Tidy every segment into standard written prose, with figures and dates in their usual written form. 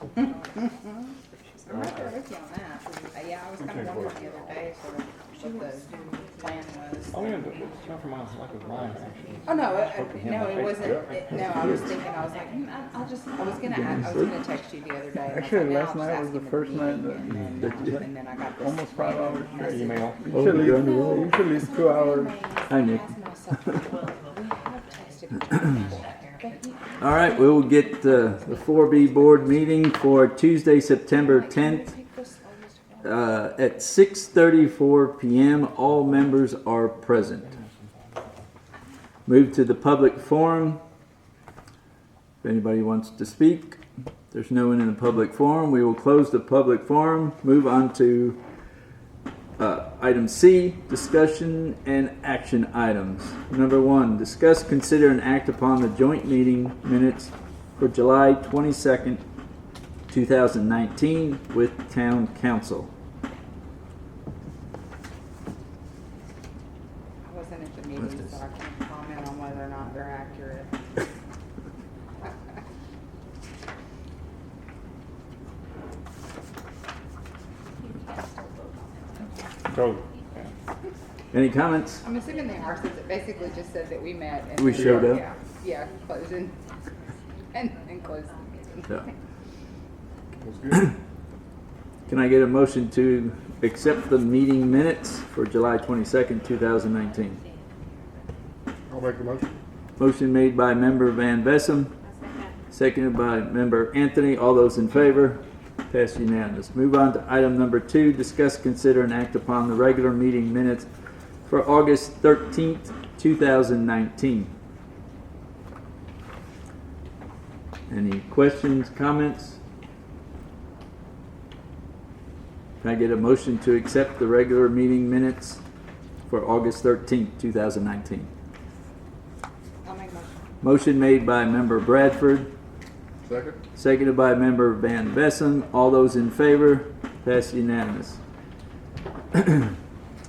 I'm right there with you on that. Yeah, I was kind of wondering the other day sort of what the plan was. Oh yeah, it's not from mine, it's like with mine actually. Oh, no, it wasn't, no, I was thinking, I was like, I was gonna text you the other day. and I was Actually, like, last "No, I'll night just was ask the him at first night meeting," that and then I got this almost 5 hours message. Email. Usually, usually 2 hours. Hi, Nick. All All right, we will get the 4B board meeting for Tuesday, September 10th at 6:34 p.m. All members are present. Move to the public forum. If anybody wants to speak, there's no one in the public forum. We will close the public forum. Move on to item C, discussion and action items. Number 1, discuss, consider, and act upon the joint meeting minutes for July 22nd, 2019 with Town Council. I wasn't at the meeting, so I can't comment on whether or not they're accurate. So, Any comments? I'm assuming they are, since it basically just said that we met. And We showed up. Yeah, closing, and closing the meeting. So, that's good. can I get a motion to accept the meeting minutes for July 22nd, 2019? I'll make the motion. Motion made by member Van Vessem, seconded by member Anthony. All those in favor? Passed unanimous. Move on to item number 2, discuss, consider, and act upon the regular meeting minutes for August 13th, 2019. Any questions, comments? Can I get a motion to accept the regular meeting minutes for August 13th, 2019? I'll make a motion. Motion made by member Bradford, Second? seconded by member Van Vessem. All those in favor? Passed unanimous.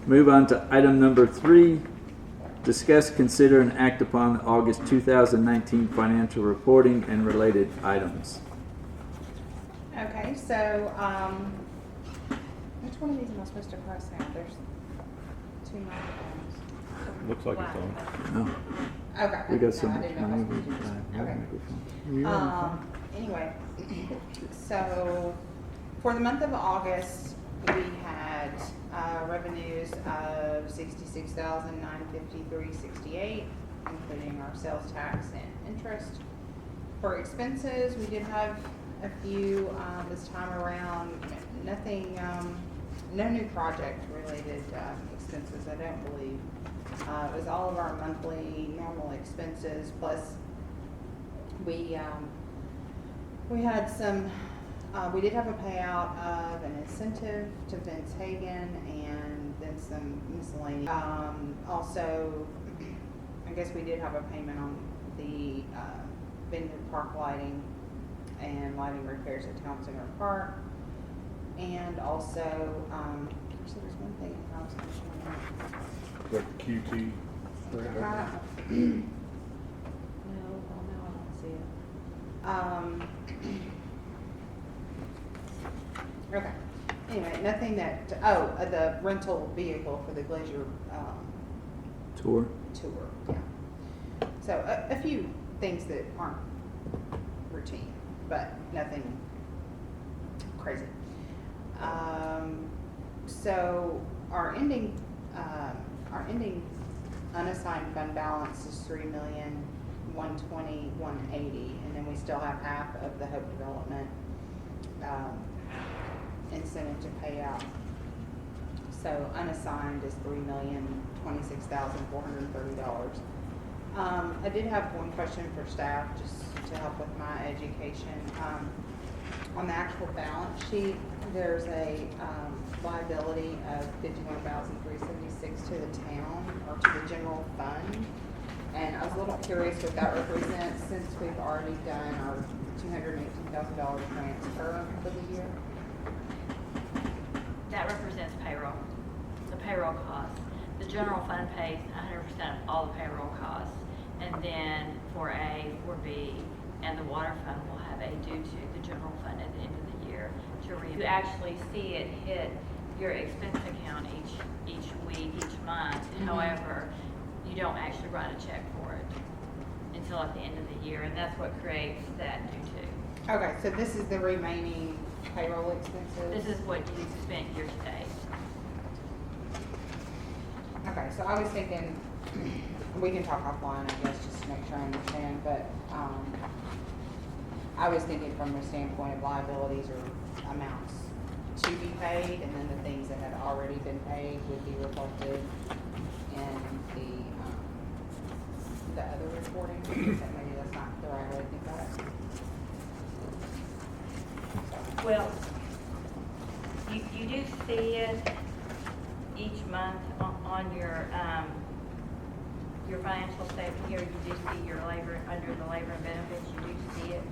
Move on to item number 3. Discuss, consider, and act upon the August 2019 financial reporting and related items. Okay, so, which one of these am I supposed to cross out? There's 2 microphones. Looks like it's on. Oh, Okay. we got No, some. I didn't know if I was supposed to do this. Okay. Anyway, so for the month of August, we had revenues of $66,953.68, including our sales tax and interest. For expenses, we did have a few this time around. Nothing, no new project-related expenses, I don't believe. It was all of our monthly normal expenses, plus we had some, we did have a payout of an incentive to Vince Hagen and then some miscellaneous. Also, I guess we did have a payment on the Vineyard Park lighting and lighting repairs at Town Center Park. And also, actually there's one thing I was mentioning. Like QT. No, I don't see it. Okay. Anyway, nothing that, the rental vehicle for the Glacier Tour. tour, yeah. So a few things that aren't routine, but nothing crazy. So our ending unassigned fund balance is $3,120,180, and then we still have half of the Hope Development incentive to pay out. So unassigned is $3,026,430. I did have one question for staff, just to help with my education. On the actual balance sheet, there's a liability of $51,376 to the town or to the general fund, and I was a little curious what that represents since we've already done our $218,000 transfer for the year. That represents payroll, the payroll costs. The general fund pays 100% of all the payroll costs, and then for A, for B, and the water fund will have they due to the general fund at the end of the year to you actually see it hit your expense account each week, each month. However, you don't actually write a check for it until at the end of the year, and that's what creates that due to. Okay, so this is the remaining payroll expenses? This is what you spent year to date. Okay, so I was thinking, we can talk offline, I guess, just to make sure I understand, but, I was thinking from the standpoint of liabilities or amounts to be paid, and then the things that had already been paid would be reflected in the other reporting. Except maybe that's not the right way to think about it. So, Well, you do see it each month on your financial statement here. You do see your labor, under the labor and benefits, you do see it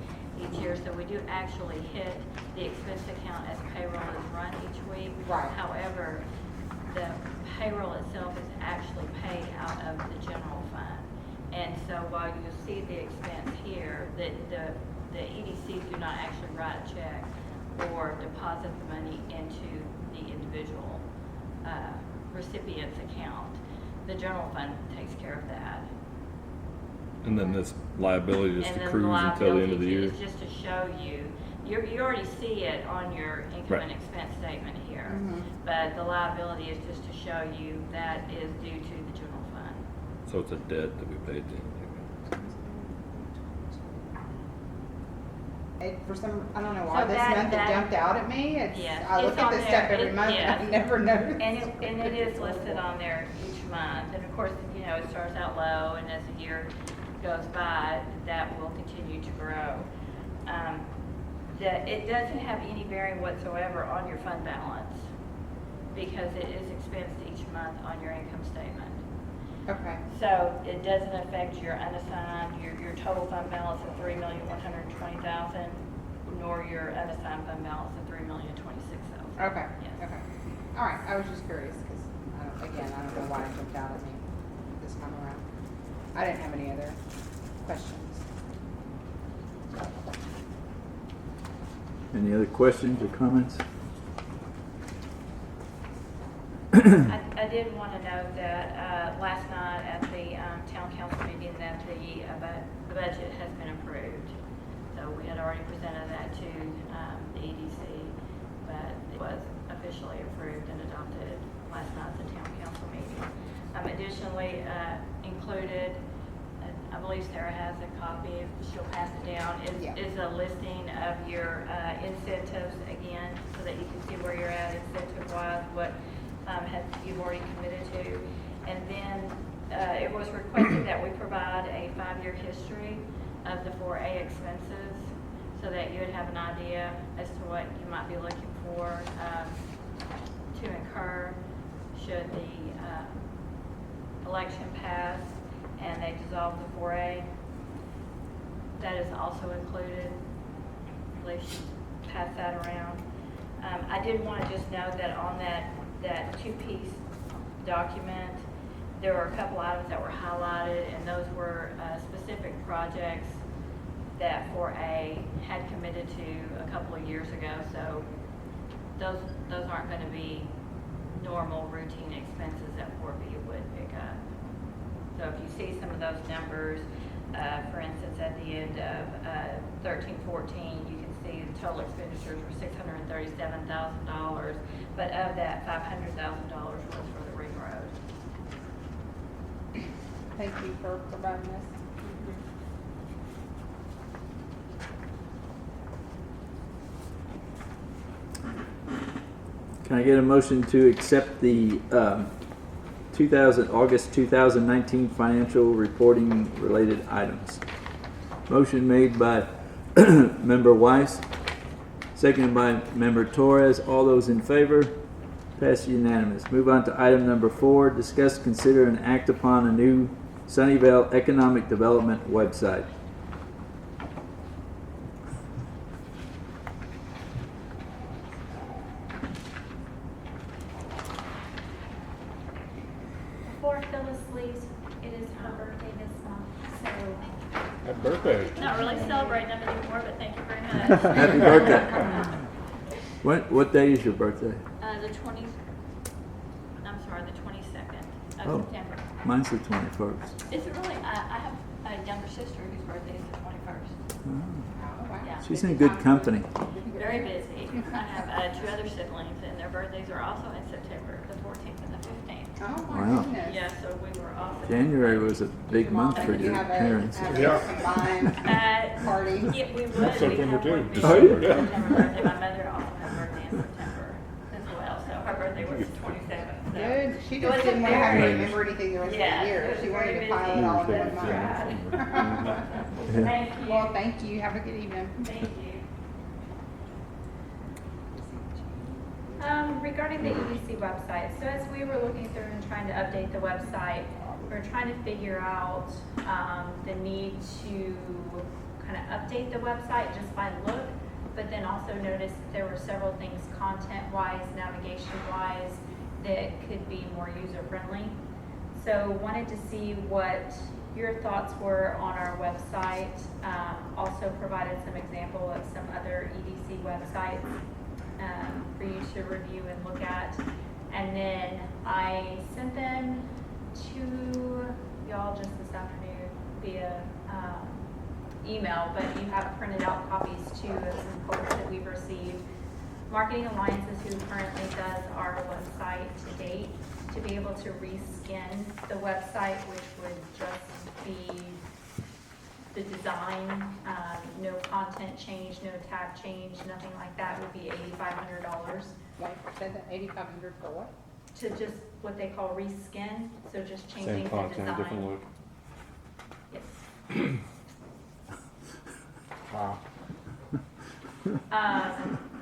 each year. So we do actually hit the expense account as payroll is run each week. Right. However, the payroll itself is actually paid out of the general fund. And so while you see the expense here, the EDCs do not actually write a check or deposit the money into the individual recipient's account. The general fund takes care of that. And then this liability just And then accrues the until the end of the liability year. is just to show you, you already see it on your income Right. and expense statement here. Mhm. But the liability is just to show you that is due to the general fund. So it's a debt that we paid to. For some, I don't know why So this that- month it that- jumped out at me. Yeah, I look it's at on this there. stuff every It- month yeah. and I never noticed. And it is listed on there each month, and of course, you know, it starts out low, and as the year goes by, that will continue to grow. It doesn't have any bearing whatsoever on your fund balance, because it is expensed each month on your income statement. Okay, So it doesn't affect your unassigned, your total fund balance of $3,120,000, nor your unassigned fund balance of $3,026,000. okay, Yes. okay. All right, I was just curious because, I don't know why it jumped out at me this time around. I didn't have any other questions. Any other questions or comments? I did want to note that last night at the town council meeting that the budget has been approved. So we had already presented that to the EDC, but it was officially approved and adopted last night at the town council meeting. Additionally, included, and I believe Sarah has a copy, if she'll pass it down, Yeah. is a listing of your incentives again, so that you can see where you're at incentive-wise, what you've already committed to. And then it was requested that we provide a 5-year history of the 4A expenses so that you would have an idea as to what you might be looking for to incur should the election pass and they dissolve the 4A. That is also included. I believe she passed that around. I did want to just note that on that two-piece document, there were a couple items that were highlighted, and those were specific projects that 4A had committed to a couple of years ago. So those aren't going to be normal routine expenses that 4B would pick up. So if you see some of those numbers, for instance, at the end of 13-14, you can see the total expenditures were $637,000, but of that, $500,000 was for the ring road. Thank you for providing this. Can I get a motion to accept the August 2019 financial reporting related items? Motion made by Member Weiss, seconded by Member Torres. All those in favor? Passed unanimous. Move on to item number 4. Discuss, consider, and act upon a new Sunnyvale Economic Development website. Before Phyllis leaves, it is her birthday this month, so Happy birthday. Not really celebrating them anymore, but thank you very much. Happy birthday. What day is your birthday? The 20, I'm sorry, the 22nd Oh. of September. Mine's the 21st. It's really, I have a younger sister whose birthday is the 21st. Oh, wow. Yeah. She's in good company. Very busy. I have two other siblings, and their birthdays are also in September, the 14th and the 15th. Oh, my Wow. goodness. Yeah, so we were off. January was a big month for Did you your have parents. have Yeah. a combined party? Yeah, we would. We September have one too. big Oh, yeah. September birthday. My mother also has a birthday in September as well, so her birthday was the 27th. So. Good. She It just was didn't want to have to very- remember anything the rest Yeah, of the year. it was She wanted very to pile it busy. all in one Right. month. Thank you. Well, thank you. Have a good evening. Thank you. Regarding the EDC website, so as we were looking through and trying to update the website, we we're trying to figure out the need to kind of update the website just by look, but then also noticed that there were several things content-wise, navigation-wise, that could be more user-friendly. So wanted to see what your thoughts were on our website. Also provided some example of some other EDC websites for you to review and look at. And then I sent them to y'all just this afternoon via email, but you have printed out copies too of some quotes that we've received. Marketing Alliances, who currently does our website to date, to be able to reskin the website, which would just be the design, no content change, no tab change, nothing like that, would be $8,500. Wait, said that 8,500 for what? To just what they call reskin, so just changing Same the content, different design. look. Yes. Wow.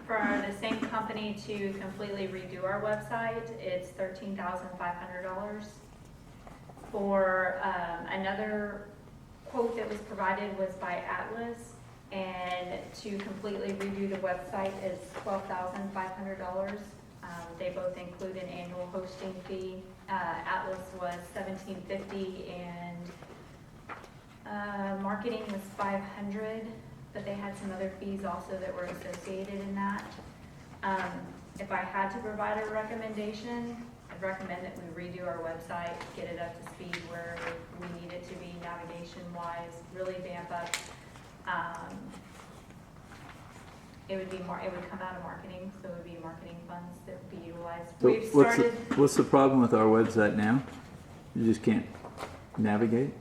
For the same company to completely redo our website, it's $13,500. For another quote that was provided was by Atlas, and to completely redo the website is $12,500. They both include an annual hosting fee. Atlas was $1,750, and marketing was $500, but they had some other fees also that were associated in that. If I had to provide a recommendation, I'd recommend that we redo our website, get it up to speed where we need it to be navigation-wise, really vamp up. It would be more, it would come out of marketing, so it would be marketing funds that would be utilized. So We've started, what's the problem with our website now? You just can't navigate?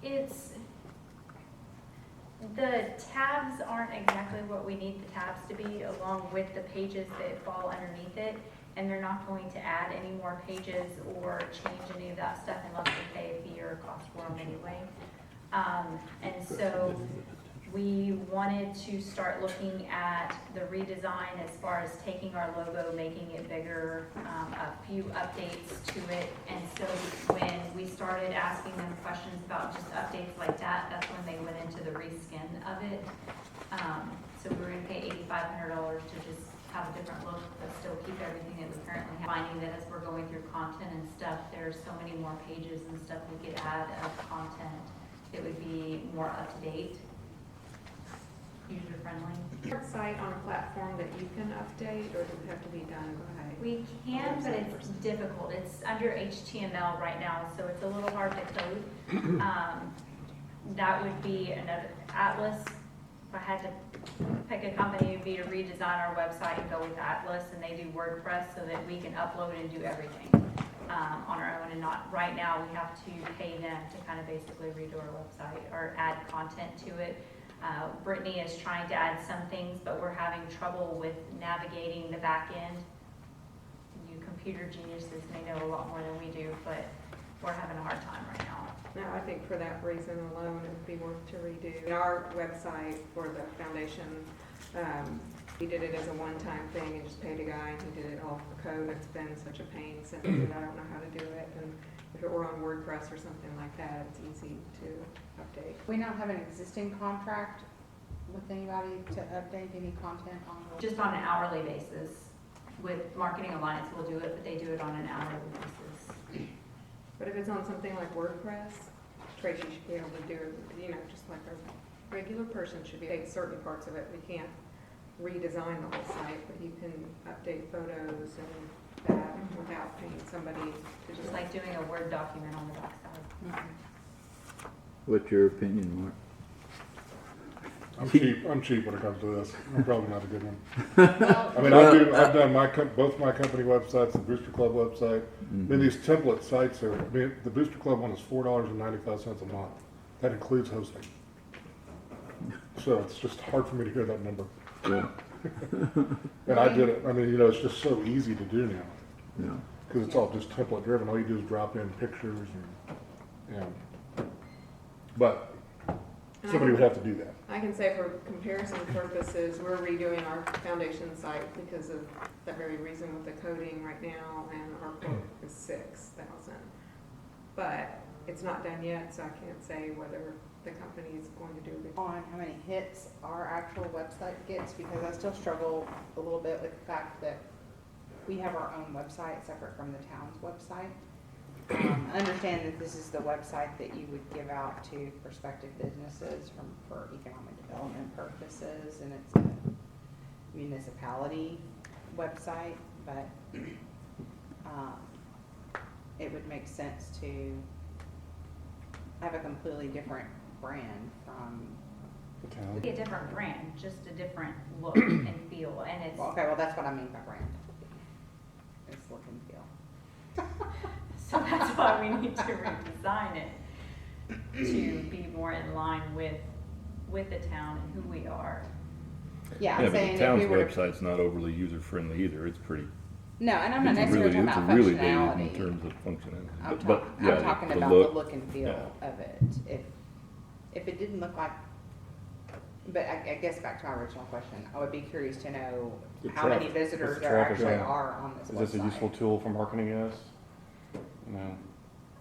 it's, the tabs aren't exactly what we need the tabs to be, along with the pages that fall underneath it. And they're not going to add any more pages or change any of that stuff unless we pay a fee or a cost for them anyway. And so we wanted to start looking at the redesign as far as taking our logo, making it bigger, a few updates to it. And so when we started asking them questions about just updates like that, that's when they went into the reskin of it. So we were gonna pay $8,500 to just have a different look, but still keep everything that we currently have. Finding that as we're going through content and stuff, there's so many more pages and stuff we could add of content that would be more up to date, user friendly. Site on a platform that you can update, or does it have to be done by? We can, but it's difficult. It's under HTML right now, so it's a little hard to code. That would be another, Atlas, if I had to pick a company, it would be to redesign our website and go with Atlas, and they do WordPress so that we can upload and do everything on our own, and not, right now, we have to pay them to kind of basically redo our website or add content to it. Brittany is trying to add some things, but we're having trouble with navigating the back end. You computer geniuses may know a lot more than we do, but we're having a hard time right now. No, I think for that reason alone, it would be worth to redo. Our website for the foundation, we did it as a one-time thing and just paid a guy and he did it all for code. It's been such a pain since I don't know how to do it. And if it were on WordPress or something like that, it's easy to update. We not have an existing contract with anybody to update any content on the. Just on an hourly basis. With Marketing Alliance, we'll do it, but they do it on an hourly basis. But if it's on something like WordPress, Tracy should be able to do it, you know, just like our regular person should be, take certain parts of it. We can't redesign the whole site, but you can update photos and that without paying somebody to Just just like doing a Word document on the backside. What's your opinion, Mark? I'm cheap when it comes to this. I'm probably not a good one. Well, I mean, Well, I've done both my company websites, the Booster Club website. I mean, these template sites are, I mean, the Booster Club one is $4.95 a month. That includes hosting. So it's just hard for me to hear that number. Yeah. And I did it, I mean, you know, it's just so easy to do now. Yeah. Because it's all just template driven. All you do is drop in pictures and but And somebody would have to do that. I can say for comparison purposes, we're redoing our foundation site because of that very reason with the coding right now, and our quote is 6,000. But it's not done yet, so I can't say whether the company is going to do a good job. on how many hits our actual website gets, because I still struggle a little bit with the fact that we have our own website separate from the town's website. I understand that this is the website that you would give out to prospective businesses for economic development purposes, and it's a municipality website, but it would make sense to have a completely different brand from, The town. It'd be a different brand, just a different look and feel, and it's, well, okay, well, that's what I mean by brand. It's look and feel. so that's why we need to redesign it to be more in line with the town and who we are. Yeah, Yeah, I'm but saying the if town's we were to, website's not overly user-friendly either. It's pretty, no, and I'm not it's necessarily really, talking it's about really dated in functionality. terms of functionality. I'm But yeah, talking the about the look and feel yeah. of it. If it didn't look like, but I guess back to my original question, I would be curious to know The how many traffic- visitors what's the there traffic actually count? are on this Is website. this a useful tool for marketing us? No.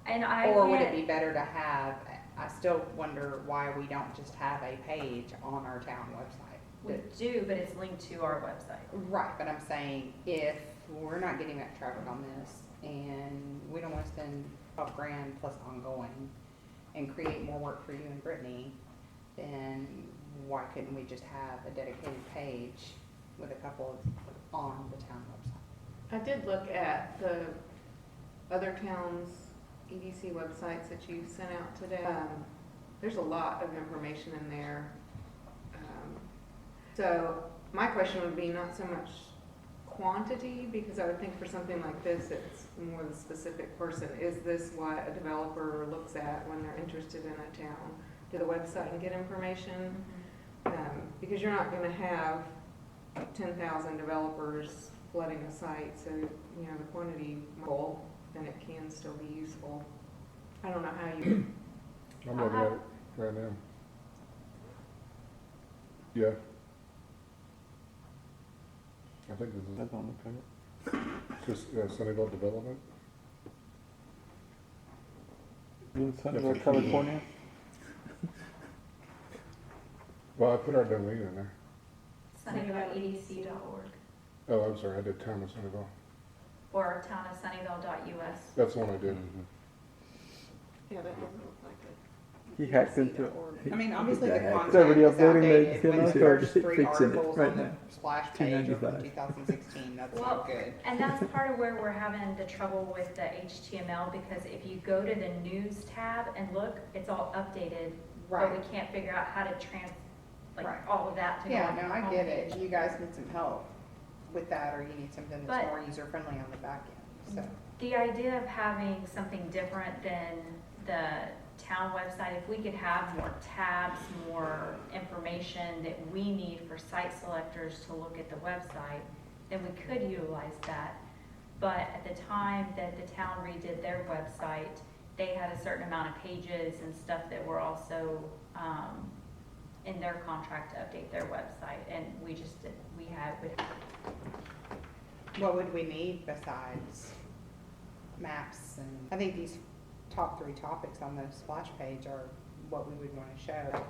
And I Or would it can't- be better to have, I still wonder why we don't just have a page on our town website. We do, but it's linked to our website. Right, but I'm saying if we're not getting that traffic on this and we don't want to spend $12,000 plus ongoing and create more work for you and Brittany, then why couldn't we just have a dedicated page with a couple of on the town website? I did look at the other towns' EDC websites that you sent out today. There's a lot of information in there. So my question would be not so much quantity, because I would think for something like this, it's more the specific person. Is this what a developer looks at when they're interested in a town? To the website and get information? Because you're not gonna have 10,000 developers flooding a site, so, you know, the quantity goal, then it can still be useful. I don't know how you, I'm looking at it right now. Yeah. I think this is That don't look right. just Sunnyvale Development. You in Sunnyvale, That's a California? Well, I put our domain in there. sunnyvaleedc.org Oh, I'm sorry, I did Town of Sunnyvale. or townofsunnyvale.us. That's the one I did. yeah, that doesn't look like it. He hacked into it. I mean, obviously the It's content already is uploading the- outdated. you When know, the so first they're 3 fixing it articles right on the now. splash page are from $2.95. 2016, that's Well, not good. and that's part of where we're having the trouble with the HTML, because if you go to the news tab and look, it's all updated, but Right. we can't figure out how to Right. all of that to go Yeah, on the no, I get it. homepage. You guys need some help with that, or you need something that's But- more user-friendly on the back end, so. The idea of having something different than the town website, if we could have more tabs, more information that we need for site selectors to look at the website, then we could utilize that. But at the time that the town redid their website, they had a certain amount of pages and stuff that were also, in their contract to update their website, and we just did, What would we need besides maps? And I think these top 3 topics on the splash page are what we would want to show.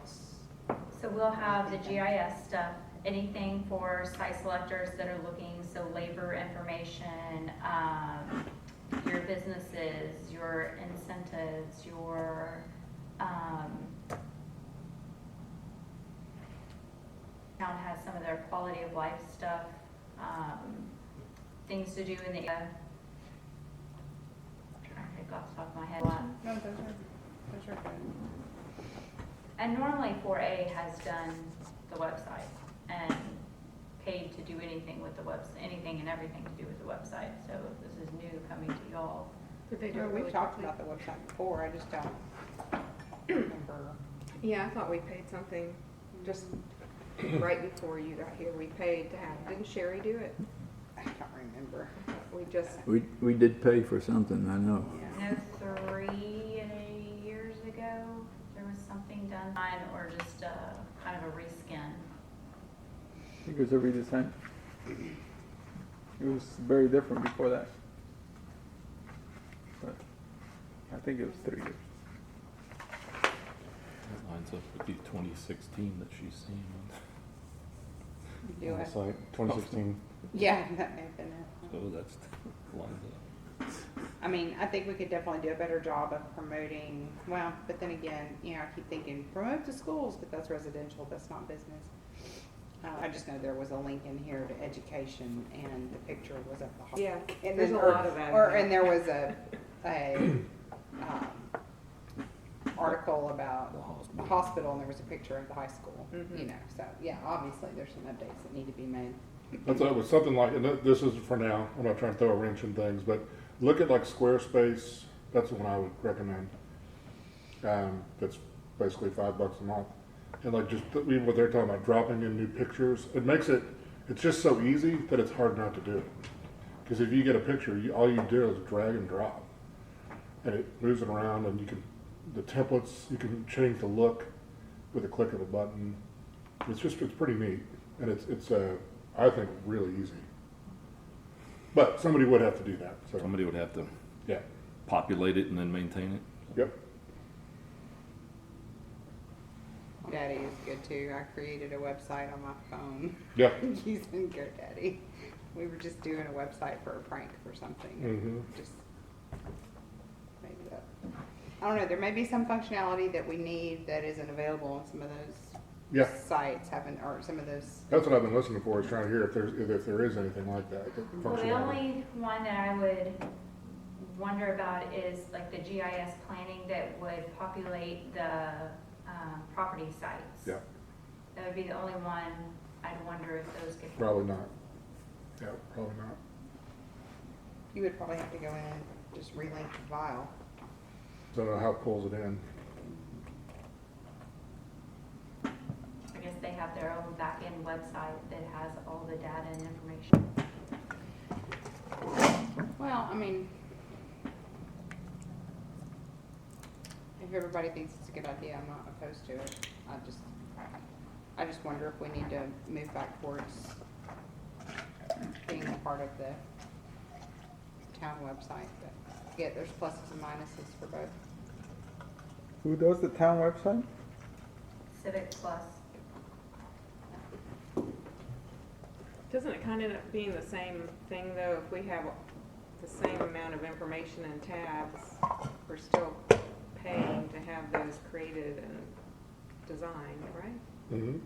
So we'll have the GIS stuff, anything for site selectors that are looking, so labor information, your businesses, your incentives, your, Town has some of their quality of life stuff, things to do in the, trying to think off the top of my head. No, those are good. And normally 4A has done the website and paid to do anything with the anything and everything to do with the website. So this is new coming to y'all. Did they do Well, it we've really talked quickly? about the website before, I just don't remember. Yeah, I thought we paid something just right before you got here. We paid to have, didn't Sherry do it? I don't remember. We just, We did pay for something, I know. Yeah. No, 3 years ago, there was something done, or just kind of a reskin. I think it was a redesign. It was very different before that. But I think it was 3 years. That lines up with the 2016 that she's seeing. Do On the it. site, 2016. Yeah, that may have been it. So that's lines up. I mean, I think we could definitely do a better job of promoting, well, but then again, you know, I keep thinking, promote to schools, but that's residential, that's not business. I just know there was a link in here to education, and the picture was of the hospital. yeah, And there's then- a lot of that. And there was a article about the hospital, and there was a picture of the high school, Mhm. you know, so, yeah, obviously, there's some updates that need to be made. That's, it was something like, and this is for now, I'm not trying to throw a wrench in things, but look at like Squarespace, that's the one I would recommend. That's basically $5 a month. And like just, even what they're talking about, dropping in new pictures, it makes it, it's just so easy that it's hard not to do it. Because if you get a picture, all you do is drag and drop. And it moves it around, and you can, the templates, you can change the look with a click of a button. It's pretty neat. And it's I think, really easy. But somebody would have to do that, so, Somebody would have to yeah, populate it and then maintain it. yep. Daddy is good too. I created a website on my phone Yeah. using GoDaddy. We were just doing a website for a prank or something. Mm-hmm. Just made it up. I don't know. There may be some functionality that we need that isn't available on some of those Yeah, sites, or some of those. that's what I've been listening for, is trying to hear if there is anything like that. Well, the functionality. only one that I would wonder about is like the GIS planning that would populate the property sites. Yeah, That would be the only one I'd wonder if those could. probably not. Yeah, probably not. You would probably have to go in and just relink the file. So I don't know how it pulls it in. I guess they have their own back-end website that has all the data and information. Well, I mean, if everybody thinks it's a good idea, I'm not opposed to it. I just wonder if we need to move back towards being a part of the town website. But yeah, there's pluses and minuses for both. Who does the town website? Civic Plus. Doesn't it kind of end up being the same thing though, if we have the same amount of information and tabs, we're still paying to have those created and designed, right? Mm-hmm.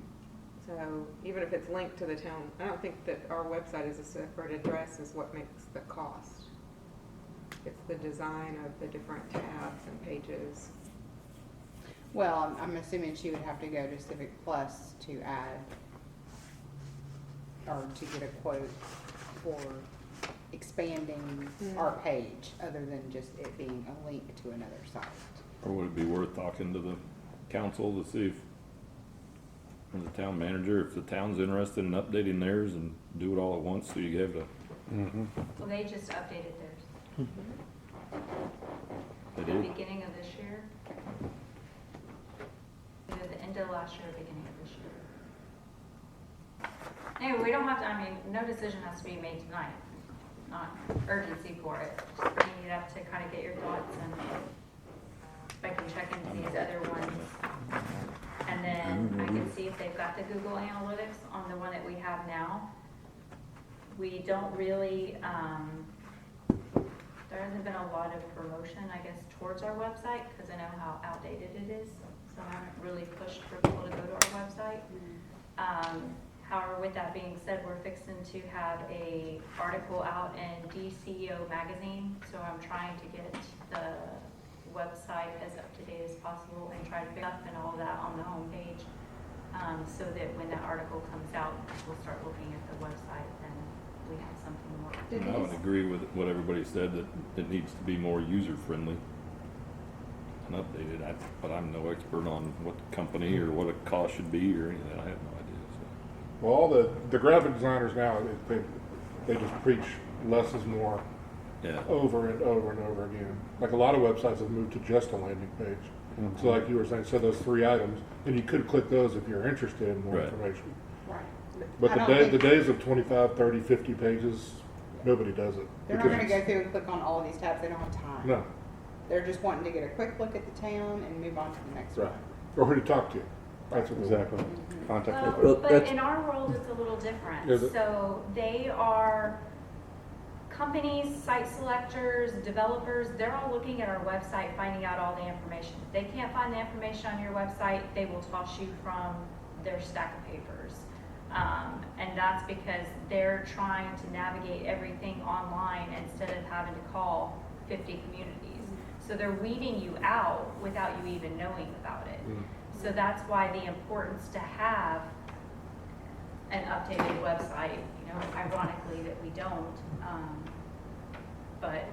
So even if it's linked to the town, I don't think that our website is a separate address is what makes the cost. It's the design of the different tabs and pages. Well, I'm assuming she would have to go to Civic Plus to add, or to get a quote for expanding our page, other than just it being a link to another site. Or would it be worth talking to the council to see if, or the town manager, if the town's interested in updating theirs and do it all at once so you have the, Mm-hmm. Well, they just updated theirs. they The did? beginning of this year. Either the end of last year or beginning of this year. Anyway, we don't have to, I mean, no decision has to be made tonight. Not urgency for it. Just bringing it up to kind of get your thoughts, and if I can check into these other ones. And then I can see if they've got the Google Analytics on the one that we have now. We don't really, there hasn't been a lot of promotion, I guess, towards our website, because I know how outdated it is. So I haven't really pushed for people to go to our website. However, with that being said, we're fixing to have a article out in DCO magazine, so I'm trying to get the website as up to date as possible and try to pick up and all of that on the homepage, so that when that article comes out, we'll start looking at the website and we have something more. I would agree with what everybody said, that it needs to be more user-friendly and updated, but I'm no expert on what the company or what a cost should be or anything, I have no idea, so. Well, all the graphic designers now, they just preach less is more Yeah, over and over and over again. Like a lot of websites have moved to just a landing page. So like you were saying, so those 3 items, and you could click those if you're interested in more Right. information. Right. But I the don't think- the days of 25, 30, 50 pages, nobody does it. They're not because gonna go it's- through and click on all of these tabs, they don't have time. No, They're just wanting to get a quick look at the town and move on to the next right. one. Or who to talk to. That's what they want. Exactly. Contact Well, people. Well, but that's- in our world, it's a little different. Is it? So they are companies, site selectors, developers, they're all looking at our website, finding out all the information. If they can't find the information on your website, they will toss you from their stack of papers. And that's because they're trying to navigate everything online instead of having to call 50 communities. So they're weeding you out without you even knowing about it. So that's why the importance to have an updated website, you know, ironically that we don't. But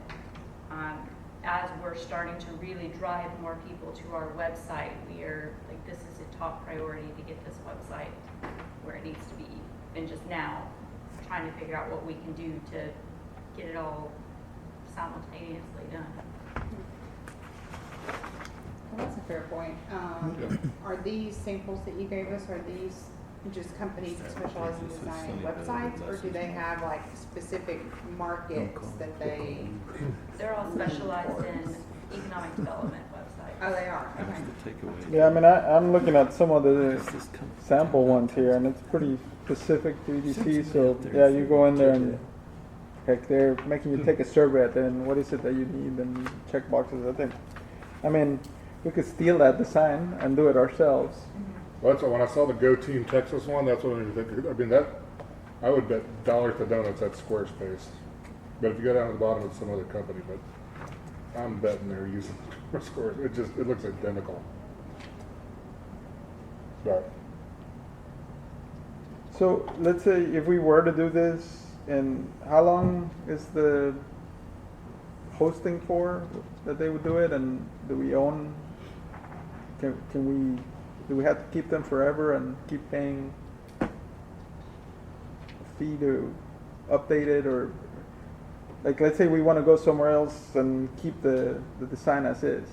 as we're starting to really drive more people to our website, we are, like, this is a top priority to get this website where it needs to be. And just now, trying to figure out what we can do to get it all simultaneously done. Well, that's a fair point. Are these samples that you gave us, are these just companies that specialize in designing websites, or do they have like specific markets that they? They're all specialized in economic development websites. Oh, they are, okay. the takeaway. Yeah, I mean, I'm looking at some of the sample ones here, and it's pretty specific to EDC. So yeah, you go in there and heck, they're making you take a survey at the end. What is it that you need, and check boxes. I mean, we could steal that design and do it ourselves. Well, that's when I saw the Go Team Texas one, that's what I think. I mean, that, I would bet dollars to donuts that's Squarespace. But if you go down to the bottom, it's some other company, but I'm betting they're using Squarespace. It looks identical. But So let's say if we were to do this, and how long is the hosting for that they would do it, and do we own? Do we have to keep them forever and keep paying a fee to update it, or like let's say we want to go somewhere else and keep the design as is,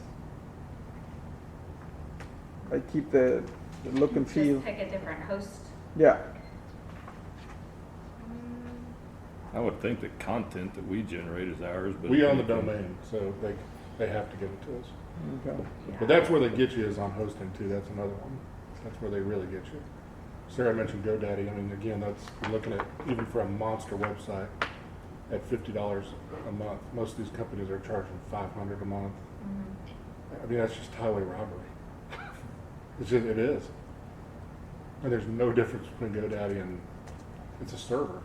like keep the look and feel. Just pick a different host. Yeah. I would think the content that we generate is ours, but. we own the domain, so they have to give it to us. Okay. But that's where they get you is on hosting too. That's another one. That's where they really get you. Sarah mentioned GoDaddy. I mean, again, that's you're looking at even for a monster website at $50 a month. Most of these companies are charging $500 a month. I mean, that's just highway robbery. It is. And there's no difference between GoDaddy and it's a server.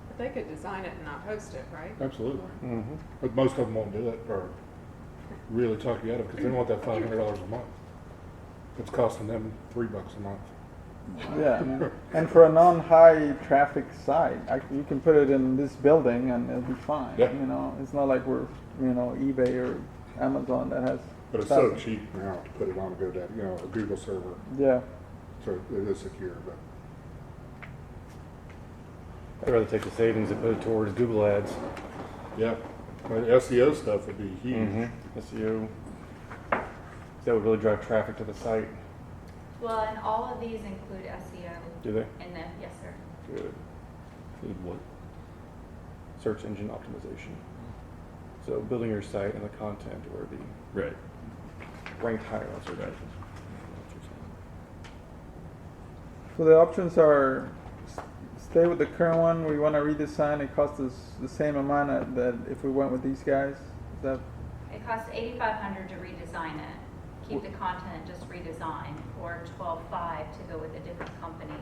But they could design it and not host it, right? Absolutely. Mm-hmm. But most of them won't do it or really talk you out of it because they want that $500 a month. It's costing them $3 a month. Yeah, and for a non-high traffic site, actually, you can put it in this building and it'll be fine. Yeah. You know, it's not like we're, eBay or Amazon that has. But it's so thousands. cheap now to put it on GoDaddy, a Google server. Yeah, So it is secure, but I'd rather take the savings and put it towards Google ads. yeah, the SEO stuff would be huge. SEO. That would really drive traffic to the site. Well, and all of these include SEO. Do they? And then, yes, sir. Good. Include what? Search engine optimization. So building your site and the content where it'd be Right. ranked higher on search Right. engines. so the options are stay with the current one. We want to redesign. It costs us the same amount that if we went with these guys. Is that It costs $8,500 to redesign it. keep the content, just redesign, or 12.5 to go with a different company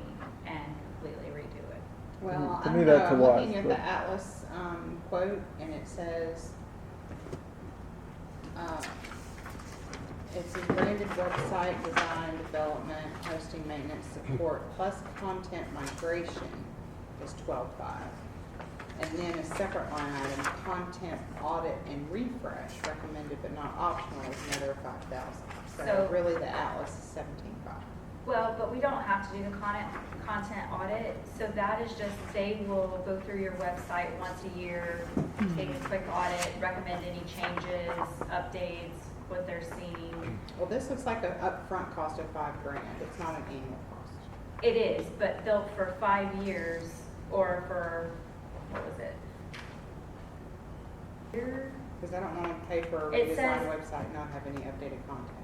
and completely redo it. Well, To I me, don't know, that's a I'm lot, looking at but- the Atlas, quote, and it says, it says branded website design, development, hosting, maintenance, support, plus content migration is 12.5. And then a separate line item, content audit and refresh, recommended but not optional, is another 5,000. So So- really the Atlas is 17.5. Well, but we don't have to do the content audit, so that is just, they will go through your website once a year, take a quick audit, recommend any changes, updates, what they're seeing. Well, this looks like an upfront cost of $5,000. It's not an annual cost. It is, but they'll, for 5 years, or for, what was it? Year? Because I don't want to pay for a It redesigned says- website and not have any updated content.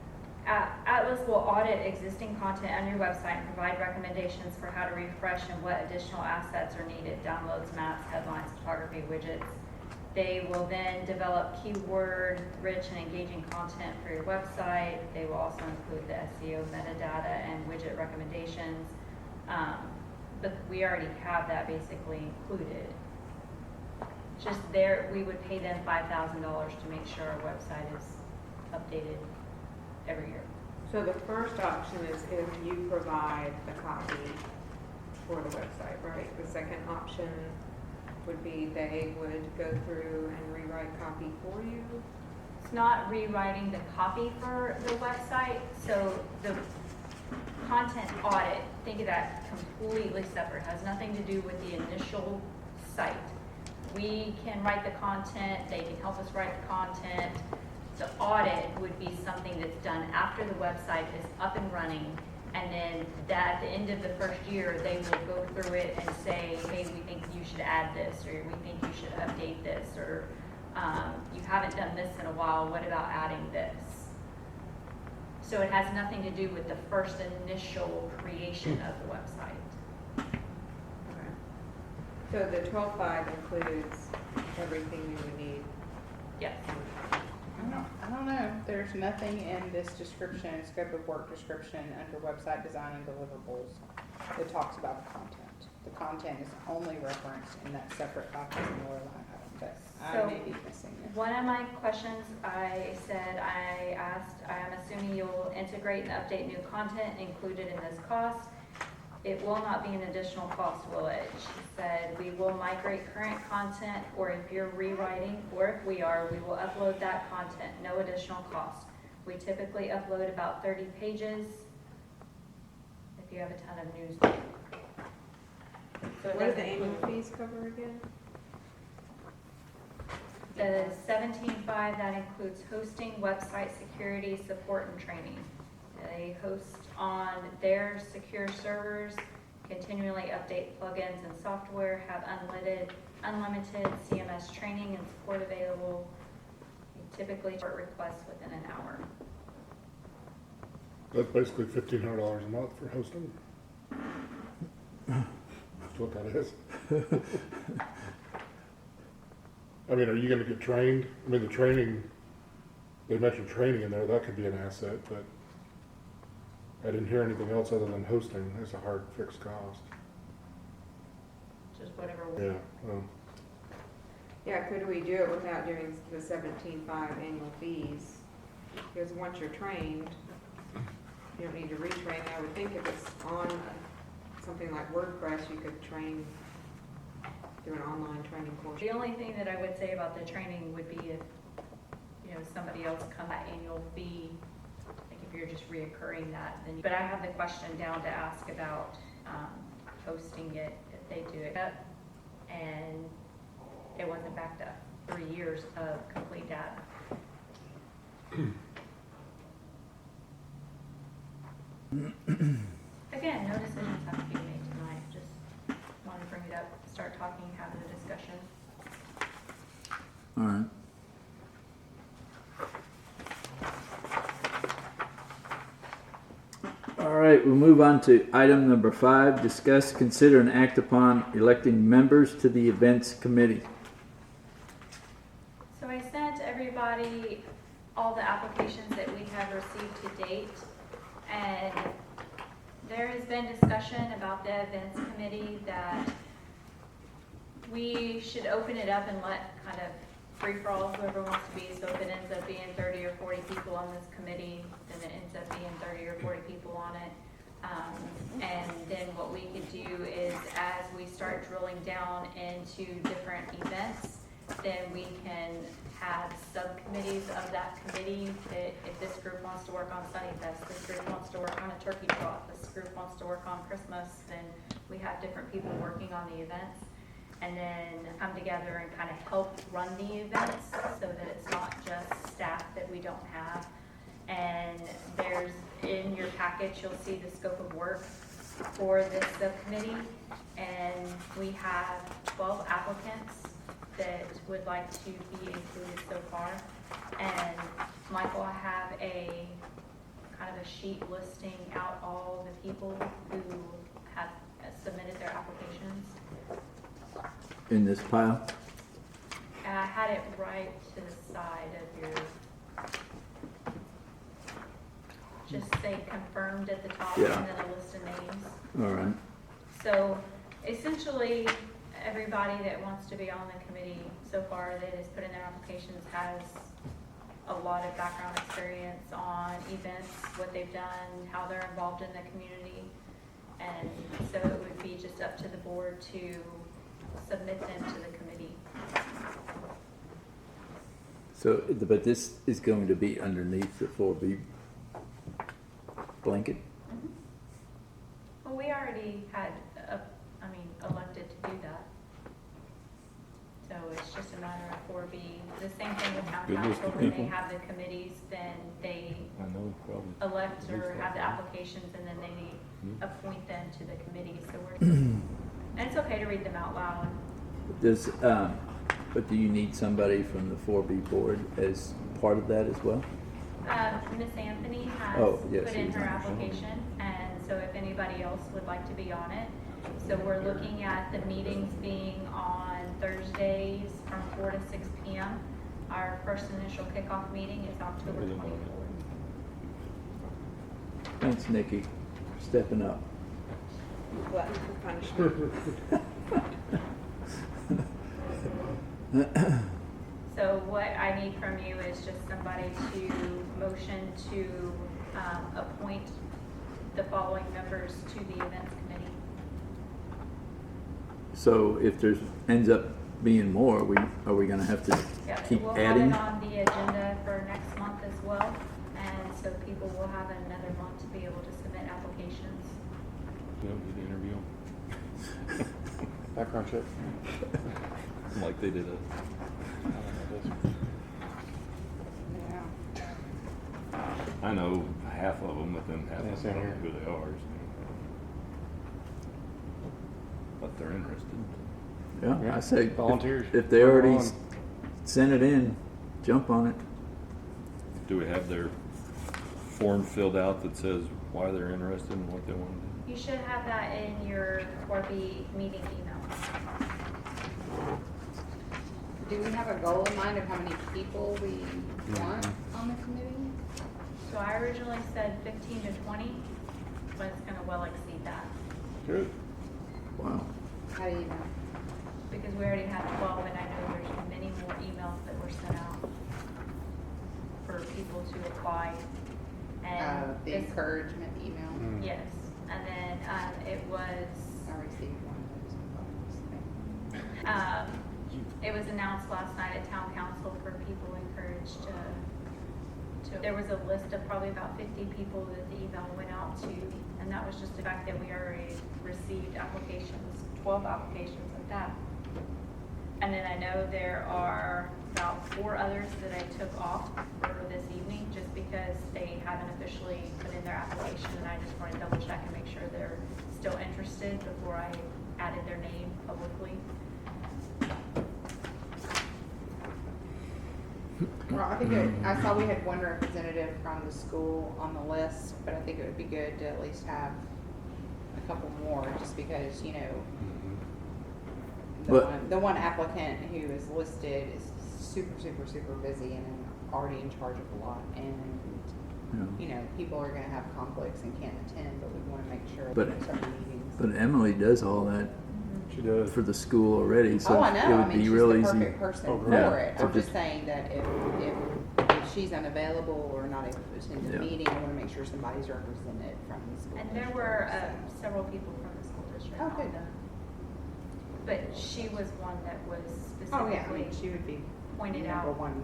Atlas will audit existing content on your website and provide recommendations for how to refresh and what additional assets are needed, downloads, maps, headlines, photography, widgets. They will then develop keyword-rich and engaging content for your website. They will also include the SEO metadata and widget recommendations. But we already have that basically included. Just there, we would pay them $5,000 to make sure our website is updated every year. So the first option is if you provide the copy for the website, right? The second option would be they would go through and rewrite copy for you. It's not rewriting the copy for the website, so the content audit, think of that completely separate, has nothing to do with the initial site. We can write the content, they can help us write the content. The audit would be something that's done after the website is up and running, and then that at the end of the first year, they will go through it and say, hey, we think you should add this, or we think you should update this, or you haven't done this in a while, what about adding this? So it has nothing to do with the first initial creation of the website. Okay. So the 12.5 includes everything you would need. Yes. I don't know. There's nothing in this description, scope of work description under website design and deliverables that talks about the content. The content is only referenced in that separate $5,000 line item, but I So- may be missing it. One of my questions, I asked, I am assuming you'll integrate and update new content included in this cost. It will not be an additional cost, will it? She said, we will migrate current content, or if you're rewriting, or if we are, we will upload that content, no additional cost. We typically upload about 30 pages if you have a ton of news. So it What do the doesn't annual include- fees cover again? The 17.5, that includes hosting, website security, support, and training. They host on their secure servers, continually update plugins and software, have unlimited CMS training and support available. You typically support requests within an hour. That's basically $1,500 a month for hosting. That's what that is. I mean, are you gonna get trained? I mean, the training, they mentioned training in there, that could be an asset, but I didn't hear anything else other than hosting is a hard fixed cost. Just whatever. Yeah, well, Yeah, could we do it without doing the 17.5 annual fees? Because once you're trained, you don't need to retrain. I would think if it's on something like WordPress, you could train, do an online training course. The only thing that I would say about the training would be if, somebody else come at annual fee, like if you're just reoccurring that, then. But I have the question down to ask about hosting it, if they do it up, and it wasn't backed up. 3 years of complete data. Again, no decisions have to be made tonight, just want to bring it up, start talking, having a discussion. All right. All right, we'll move on to item number 5, discuss, consider, and act upon electing members to the events committee. So I sent everybody all the applications that we have received to date. And there has been discussion about the events committee that we should open it up and let kind of free for all whoever wants to be. So if it ends up being 30 or 40 people on this committee, then it ends up being 30 or 40 people on it. And then what we could do is, as we start drilling down into different events, then we can have subcommittees of that committee. That if this group wants to work on Sunny Fest, this group wants to work on a turkey trot, this group wants to work on Christmas, then we have different people working on the events. And then come together and kind of help run the events so that it's not just staff that we don't have. And there's, in your package, you'll see the scope of work for this subcommittee. And we have 12 applicants that would like to be included so far. And Michael, I have a kind of a sheet listing out all the people who have submitted their applications. In this pile? And I had it right to the side of your, just say confirmed at the top, Yeah. and then a list of names. All right. So essentially, everybody that wants to be on the committee so far that has put in their applications has a lot of background experience on events, what they've done, how they're involved in the community. And so it would be just up to the board to submit them to the committee. So, but this is going to be underneath the 4B blanket? Well, we already had, elected to do that. So it's just a matter of 4B. The same thing with town Good list council, of when they people. have the committees, then they I know, probably. elect or have the applications, and then they appoint them to the committee. So we're, and it's okay to read them out loud. Does, but do you need somebody from the 4B board as part of that as well? Miss Anthony has Oh, yes, put in she's her on. application, and so if anybody else would like to be on it. So we're looking at the meetings being on Thursdays from 4 to 6 p.m. Our first initial kickoff meeting is October 24th. Thanks, Nikki, stepping up. Glutton for punishment. So what I need from you is just somebody to motion to appoint the following members to the events committee. So if there's, ends up being more, are we gonna have to Yeah, keep we'll adding? have it on the agenda for next month as well, and so people will have another month to be able to submit applications. They'll get an interview. Background check. Like they did I know half of them, but then half Yeah, of same them don't know here. who they are. So. But they're interested. Yeah, Yeah. I say, Volunteers. if they Bring 'em already on. sent it in, jump on it. Do we have their form filled out that says why they're interested and what they want to do? You should have that in your 4B meeting email. Do we have a goal in mind of how many people we want on the committee? So I originally said 15 to 20, but it's gonna well exceed that, Good. Wow. How do you know? because we already have 12, and I know there's many more emails that were sent out for people to apply. And The this- encouragement email? Yes, and then it was, I received one of those. it was announced last night at town council for people encouraged to, there was a list of probably about 50 people that the email went out to, and that was just the fact that we already received applications, 12 applications at that. And then I know there are about 4 others that I took off for this evening, just because they haven't officially put in their application, and I just want to double check and make sure they're still interested before I added their name publicly. Well, I think I saw we had one representative from the school on the list, but I think it would be good to at least have a couple more, just because, you know, the one applicant who is listed is super, super, super busy and already in charge of a lot, and you know, people are gonna have conflicts and can't attend, but we wanna make sure But- that certain meetings. But Emily does all that She does. for the school already, so Oh, I it know, I would mean, be she's real the easy. perfect person Oh, for great. it. So I'm just just- saying that if she's unavailable or not able to attend the Yeah. meeting, I wanna make sure somebody's represented from the school. And there district, were so. several people from the school district Oh, on good. the, but she was one that was Oh, yeah, I specifically mean, she would be pointed number out. one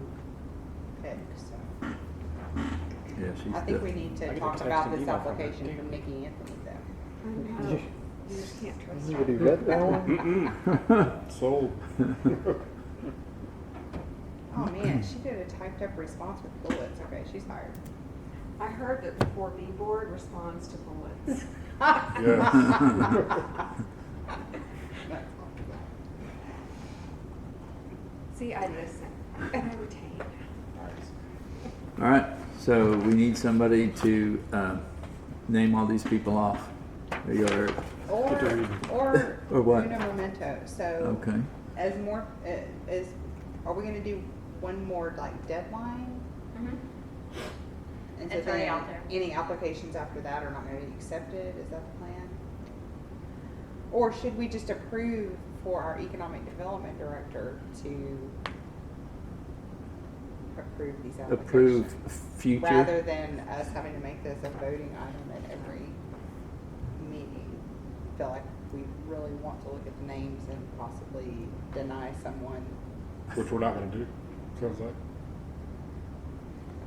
pick, so. Yeah, she's I think the, we need I to get a talk text about and this email from her. application from Nikki Anthony though. You just can't trust her. Anybody read that one? Sold. Oh man, she did a typed up response with bullets. Okay, she's hired. I heard that the 4B board responds to bullets. Yes. See, I listen and I retain. all right, so we need somebody to, name all these people off. There you are. Or Or what? Una memento. So Okay. as more as are we going to do one more like deadline? Mhm. And It's already out there. any applications after that are not going to be accepted. Is that the plan? Or should we just approve for our economic development director to approve these applications? Approve future. Rather than us having to make this a voting item at every meeting. I feel like we really want to look at the names and possibly deny someone. Which we're not gonna do, sounds like.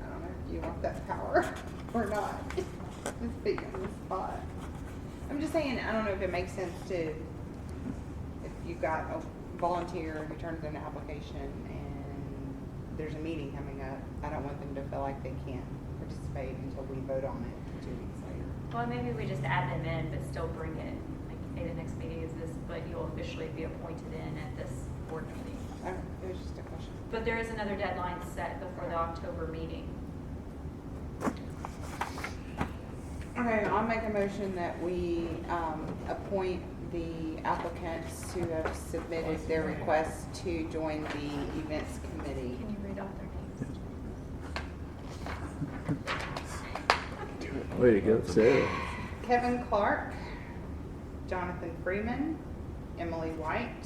I don't know if you want that power or not. Just put you on the spot. I'm just saying, I don't know if it makes sense to, if you've got a volunteer who turns in an application and there's a meeting coming up, I don't want them to feel like they can't participate until we vote on it 2 weeks later. Well, maybe we just add them in, but still bring it, like, hey, the next meeting is this, but you'll officially be appointed in at this board meeting. I don't, it was just a question. But there is another deadline set before the October meeting. Okay, I'll make a motion that we appoint the applicants who have submitted their requests to join the events committee. Can you read off their names? Way to go, Sarah. Kevin Clark, Jonathan Freeman, Emily White,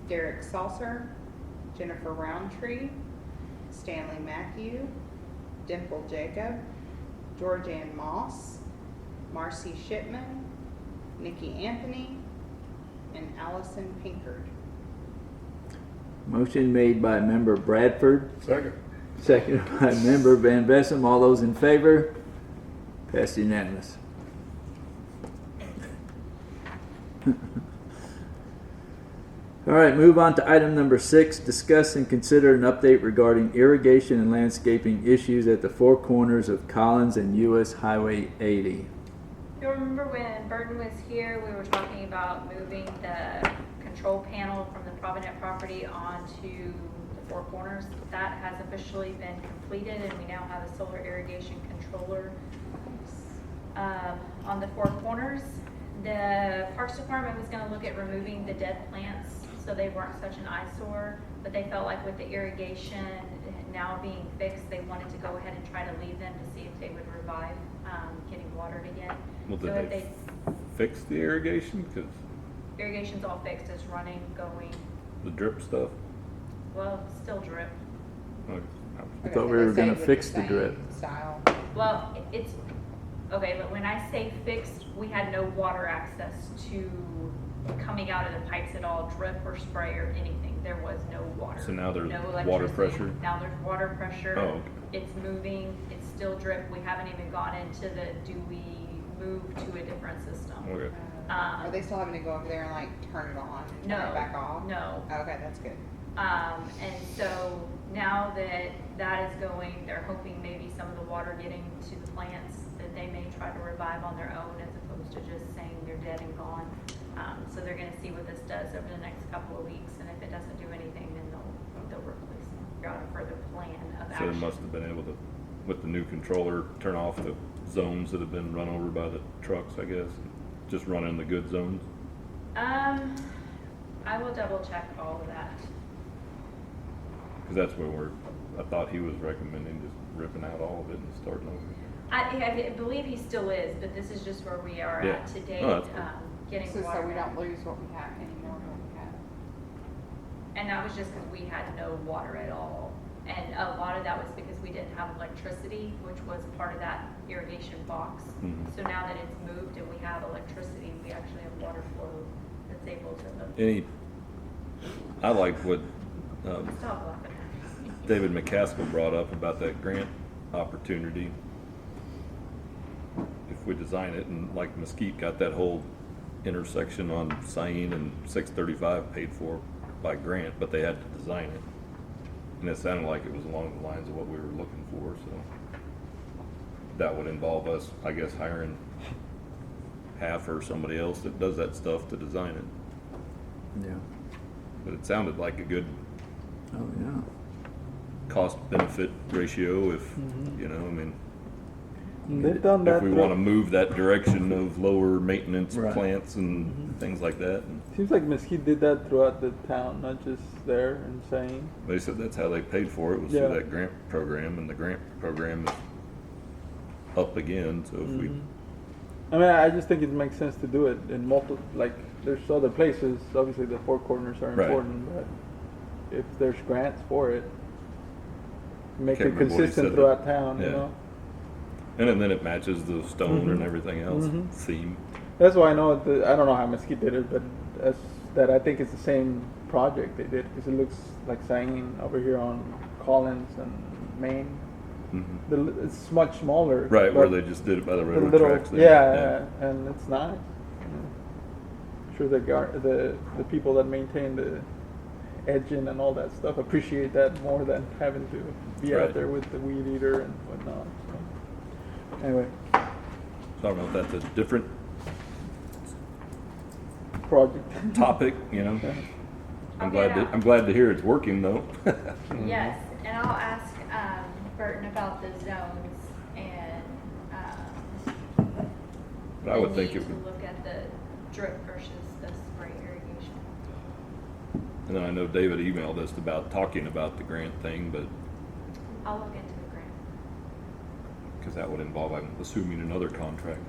Derek Saucer, Jennifer Roundtree, Stanley Matthew, Dimple Jacob, Georgianne Moss, Marcy Shipman, Nikki Anthony, and Allison Pinkard. Motion made by member Bradford, Second. seconded by member Van Vessem. All those in favor? Passed unanimous. All right, move on to item number 6. Discuss and consider an update regarding irrigation and landscaping issues at the four corners of Collins and US Highway 80. You'll remember when Burton was here, we were talking about moving the control panel from the Provident property onto the Four Corners. That has officially been completed, and we now have a solar irrigation controller on the Four Corners. The Parks Department was going to look at removing the dead plants so they weren't such an eyesore, but they felt like with the irrigation now being fixed, they wanted to go ahead and try to leave them to see if they would revive getting watered again. Well, So did if they fix the irrigation? Cause irrigation's all fixed, it's running, going, the drip stuff? well, still drip. Okay. I thought we were gonna fix the drip. Style. Well, it's, okay, but when I say fixed, we had no water access to coming out of the pipes at all, drip or spray or anything. There was no water. So now there's no water electricity. pressure? Now there's water pressure. Oh, okay. It's moving, it's still drip. We haven't even gone into the, do we move to a different system? Okay. Are they still having to go over there and like turn it on and turn No, it back off? no. Okay, that's good. And so now that that is going, they're hoping maybe some of the water getting to the plants, that they may try to revive on their own as opposed to just saying they're dead and gone. So they're gonna see what this does over the next couple of weeks, and if it doesn't do anything, then they'll replace them. Figure out a further plan of So action. they must have been able to, with the new controller, turn off the zones that have been run over by the trucks, I guess. Just run in the good zones. I will double check all of that. Cause that's where I thought he was recommending just ripping out all of it and starting over. I believe he still is, but this is just where we are Yeah. at to date, Oh, that's good. getting So water. we don't lose what we have anymore than what we have. And that was just because we had no water at all. And a lot of that was because we didn't have electricity, which was part of that irrigation box. Mhm. So now that it's moved and we have electricity, we actually have water flow that's able to. I liked what Stop laughing at me. David McCaskill brought up about that grant opportunity. If we design it, and like Mesquite got that whole intersection on Sain and 635 paid for by grant, but they had to design it. And it sounded like it was along the lines of what we were looking for, so that would involve us, I guess, hiring half or somebody else that does that stuff to design it. Yeah. But it sounded like a good Oh, yeah. cost-benefit ratio if, Mhm. you know, I mean, They've done that. if we want to move that direction of lower maintenance Right. plants and things like that. And Seems like Mesquite did that throughout the town, not just there and saying. they said that's how they paid for it, was Yeah. through that grant program, and the grant program is up again, so if we, Mhm. I mean, I just think it makes sense to do it in like, there's other places, obviously the four corners are Right. important, but if there's grants for it, make Can't it remember what he consistent said, throughout but- town, you yeah. know? and then it matches the stone and Mhm. everything else Mhm. theme. That's why I know, I don't know how Mesquite did it, but that I think it's the same project they did, because it looks like Sangin over here on Collins and Maine. Mhm. It's much smaller. Right, where but they just did it by the the railroad little, tracks there. yeah, and it's nice. I'm sure the people that maintain the edging and all that stuff appreciate that more than having to be Right. out there with the weed eater and whatnot. So. Anyway, So I don't know if that's a different project. topic, you know? Yeah. I'm Okay, I'm glad to hear it's working though. Yes, and I'll ask Burton about the zones and But I would the think need it would, to look at the drip versus the spray irrigation. and then I know David emailed us about talking about the grant thing, but, I'll look into the grant. cause that would involve, I'm assuming, another contract.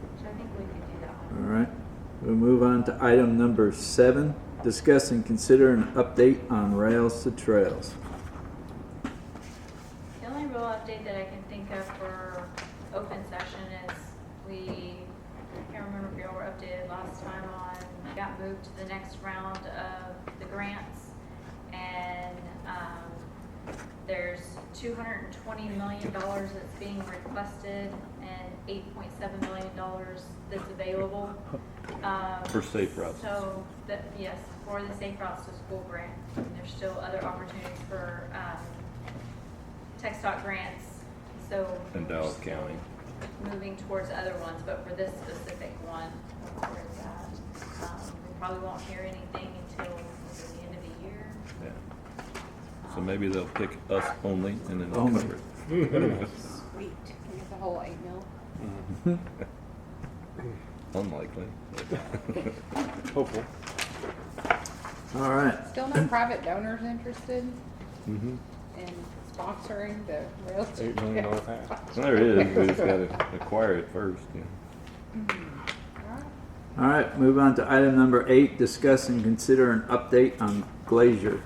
Which I think we could do that All one. right. We'll move on to item number 7. Discuss and consider an update on rails to trails. The only real update that I can think of for open session is I can't remember if y'all were updated last time on, got moved to the next round of the grants. And there's $220 million that's being requested and $8.7 million that's available. For safe routes. So, yes, for the Safe Routes to School grant. And there's still other opportunities for Tech Dot grants, so. In Dallas County. Moving towards other ones, but for this specific one, that's where it's at. We probably won't hear anything until the end of the year. Yeah. So maybe they'll pick us only and then they'll Only. cover it. Sweet. Can we get the whole 8 mil? Unlikely. Hopeful. All right. Still no private donors interested Mm-hmm. in sponsoring the rails to $8 million pass. There it is, we just gotta acquire it first, yeah. Alright. All right. Move on to item number 8. Discuss and consider an update on Glacier.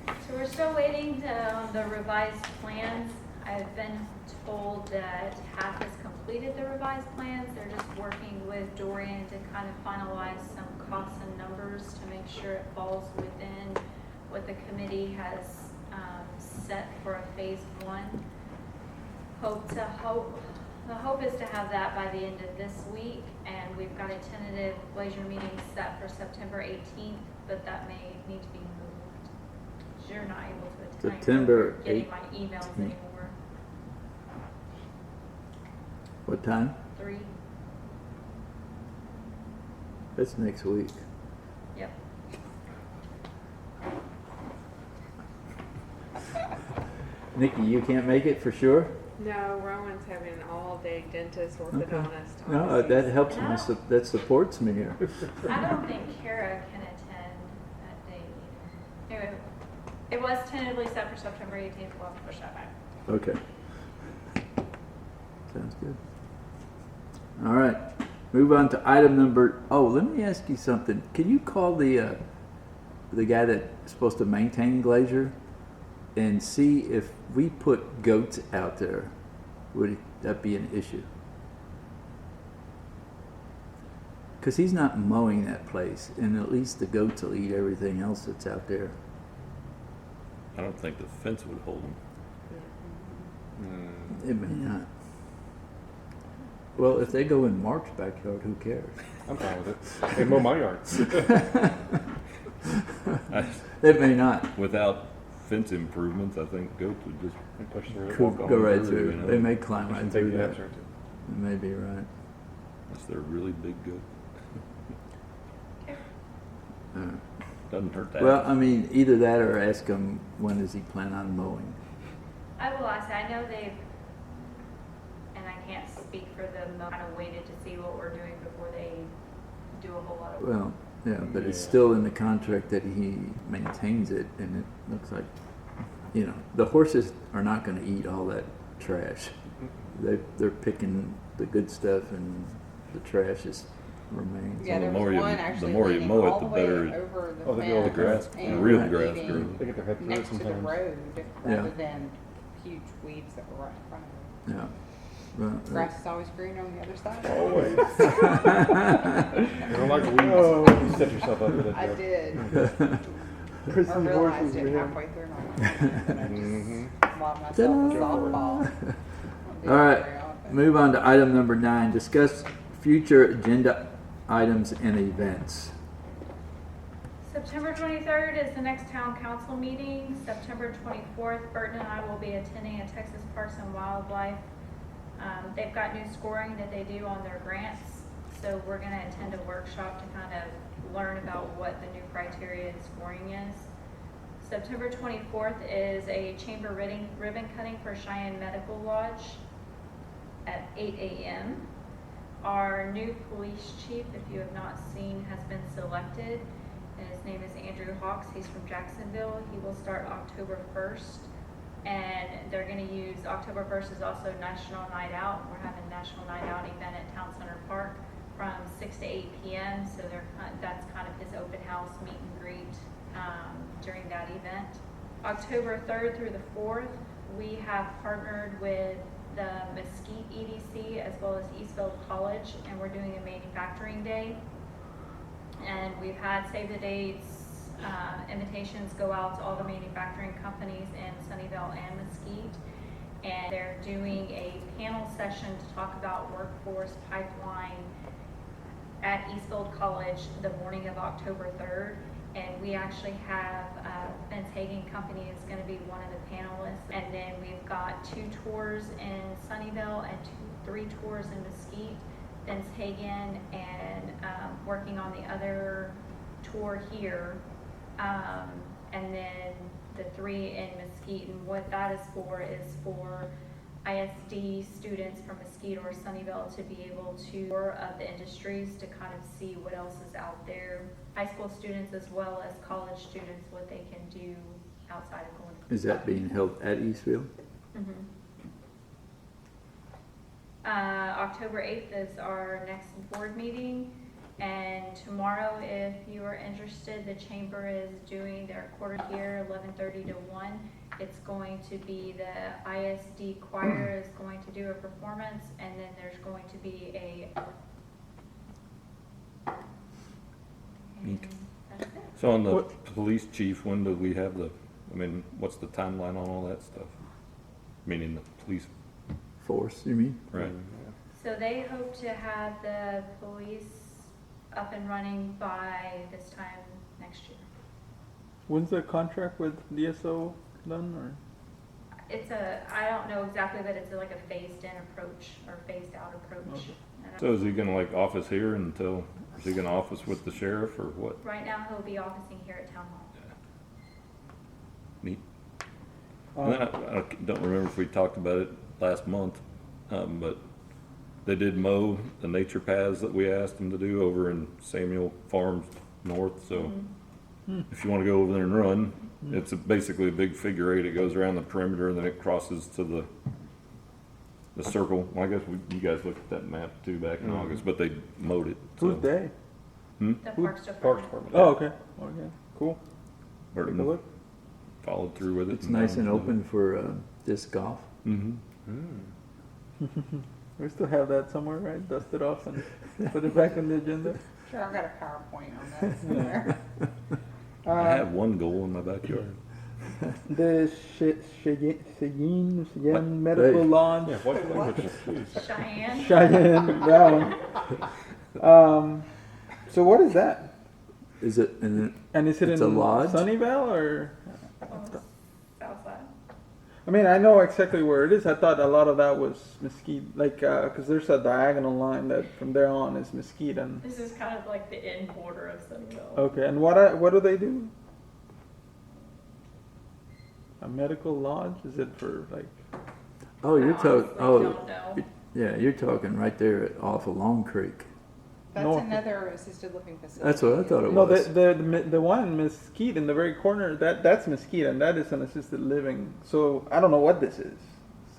So we're still waiting on the revised plans. I've been told that half has completed the revised plans. They're just working with Dorian to kind of finalize some costs and numbers to make sure it falls within what the committee has set for a phase 1. The hope is to have that by the end of this week, and we've got a tentative Glacier meeting set for September 18th, but that may need to be moved. You're not able to attend. September I'm getting my emails 18th. anymore. What time? 3. That's next week. Yep. Nikki, you can't make it for sure? No, Rowan's having an all-day dentist orthodontist. No, office. that helps me. No. That supports me here. I don't think Kara can attend that day either. was tentatively set for September 18th, we'll have to push that back. Okay. Sounds good. All right. Move on to item number, oh, let me ask you something. Can you call the guy that's supposed to maintain Glacier and see if we put goats out there, would that be an issue? Because he's not mowing that place, and at least the goats will eat everything else that's out there. I don't think the fence would hold them. It may not. Well, if they go in Mark's backyard, who cares? I'm fine with it. They mow my yard. It may not. Without fence improvements, I think goats would just And push through it. Could walk go on. right through, through. you know. They may climb right And through take the that. naps right too. You may be right. unless they're really big goats. Doesn't hurt that. Well, I mean, either that or ask him when does he plan on mowing. I will ask, I know they've, and I can't speak for them, kind of waited to see what we're doing before they do a whole lot of work. Well, yeah, but it's Yeah. still in the contract that he maintains it, and it looks like, you know, the horses are not going to eat all that trash. They're picking the good stuff, and the trash just remains. Yeah, the there more was you- one the actually more you leaning mow it, all the the way better- over the Oh, they do all the fence grass, and real leading grass grew. They get their head through it next to the sometimes. road Yeah. rather than huge weeds that were right in front of it. Yeah. Well, Grass is always green on the other side. Always. They don't like weeds. Oh, you set yourself up for that I job. did. I Prison realized horses it for him. halfway through my life, but I Mhm. just lobbed myself a softball. Don't do All that right, very often. move on to item number 9. Discuss future agenda items and events. September 23rd is the next town council meeting. September 24th, Burton and I will be attending a Texas Parks and Wildlife. They've got new scoring that they do on their grants, so we're going to attend a workshop to kind of learn about what the new criteria and scoring is. September 24th is a chamber ribbon cutting for Cheyenne Medical Lodge at 8 a.m. Our new police chief, if you have not seen, has been selected. And his name is Andrew Hawks. He's from Jacksonville. He will start October 1st. And they're going to use October 1st is also National Night Out. We're having National Night Out event at Town Center Park from 6 to 8 p.m. So that's kind of his open house meet and greet during that event. October 3rd through the 4th, we have partnered with the Mesquite EDC as well as Eastfield College, and we're doing a manufacturing day. And we've had save the dates invitations go out to all the manufacturing companies in Sunnyvale and Mesquite. And they're doing a panel session to talk about workforce pipeline at Eastfield College the morning of October 3rd. And we actually have Vince Hagen Company is going to be one of the panelists. And then we've got 2 tours in Sunnyvale and 3 tours in Mesquite. Vince Hagen and working on the other tour here. And then the 3 in Mesquite. And what that is for ISD students from Mesquite or Sunnyvale to be able to tour of the industries to kind of see what else is out there. High school students as well as college students, what they can do outside of going. Is that being held at Eastfield? Mhm. October 8th is our next board meeting. And tomorrow, if you are interested, the chamber is doing their quarter here, 11:30 to 1. It's going to be the ISD choir is going to do a performance, and then there's going to be a. And that's it. So on the What- police chief, when do we have what's the timeline on all that stuff? Meaning the police, Force, you mean? right? So they hope to have the police up and running by this time next year. When's the contract with DSO done, or? I don't know exactly, but it's like a phased in approach or phased out approach. Okay. And So is he gonna office here until, is he gonna office with the sheriff or what? right now he'll be officing here at Town Hall. Neat. And then I don't remember if we talked about it last month, but they did mow the nature paths that we asked them to do over in Samuel Farms North, so Mhm. If you wanna go over there and run, it's basically a big figure eight. It goes around the perimeter and then it crosses to the circle. Well, I guess you guys looked at that map too back in August, but they mowed it. Who's so. they? The Parks Parks Department. Department. Oh, okay. Okay. Cool. Take a Burton look. followed through with it. It's nice and open for disc golf. Mm-hmm. We still have that somewhere, right? Dust it off and put it back on the agenda. Sure, I've got a PowerPoint on that somewhere. I have one goal in my backyard. The Cheyenne Medical Hey. Lodge. Yeah, what languages, please? Cheyenne. Cheyenne, that one. So what is that? Is it? And And is it It's in a lodge? Sunnyvale or? Southside. I mean, I know exactly where it is. I thought a lot of that was Mesquite, like, because there's a diagonal line that from there on is Mesquite. And This is kind of like the end border of Sunnyvale. okay, and what do they do? A medical lodge? Is it for like? oh, you're I talking. honestly Oh, don't know. yeah, you're talking right there off of Long Creek. That's North. another assisted living facility. That's what I thought it No, was. the one in Mesquite in the very corner, that's Mesquite, and that is an assisted living. So I don't know what this is.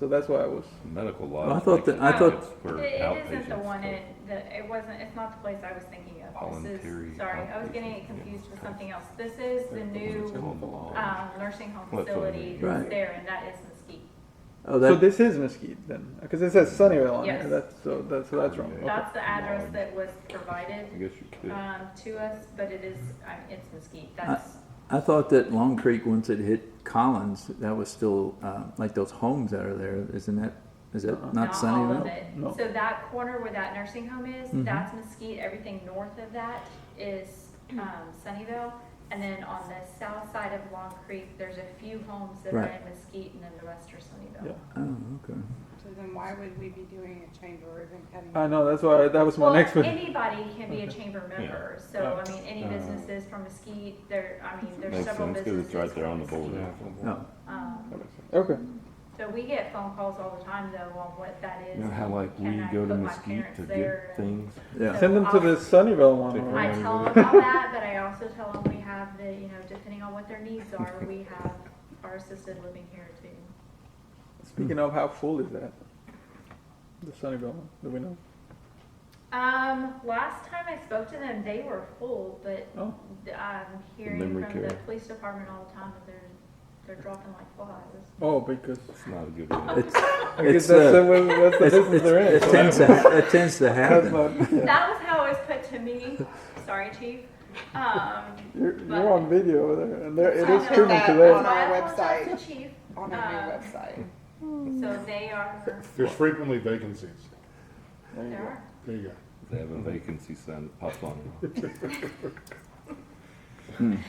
So that's why I was. Medical Well, lodge. I thought that- I like thought- it's for It isn't the outpatients, one so- in, it wasn't, it's not the place I was thinking of. This Voluntary is, sorry, I was getting it confused with something else. This is the It's new, called the lodge. nursing home That's what I facility mean. that's Right. there, and that is Mesquite. Oh, So that. this is Mesquite then, because it says Sunnyvale on Yes. here. That's wrong. Okay. That's the address that was provided, I guess you could. to us, but it is, it's Mesquite. That's, I thought that Long Creek, once it hit Collins, that was still like those homes that are there. Isn't that? Is that not not all of Sunnyvale? it. No. So that corner where that nursing home is, Mhm. that's Mesquite. Everything north of that is, Sunnyvale. And then on the south side of Long Creek, there's a few homes that are Right. in Mesquite, and then the rest are Sunnyvale. Yeah. Oh, okay. So then why would we be doing a change or ribbon cutting? I know. That's why that was my Well, next one. anybody can be a chamber member, so, I mean, any Uh, businesses from Mesquite, there, I mean, there's Makes several sense, cause businesses. it's right there from on the border. Mesquite. No. Okay. So we get phone calls all the time though on what that is. You know how like we Can I go to put my Mesquite parents to there? get things? Yeah. Send them to the Sunnyvale one. Take or- them I around tell them with it. about that, but I also tell them we have the, depending on what their needs are, we have our assisted living here too. Speaking of, how full is that? The Sunnyvale one. Do we know? Last time I spoke to them, they were full, but Oh. I'm hearing Memory from the care. police department all the time that they're dropping like flies. Oh, because It's not a good idea. It's I it's guess that's the it's, business they're in. it so tends to it tends to that's happen. not. Yeah. That was how it was put to me. Sorry, chief. You're on video over there, and there, it I is know streaming that today. on our I apologize website. to chief. On our new website. So they are, There's frequently vacancies. There you there go. are. There you go. They have a vacancy sign that pops on it.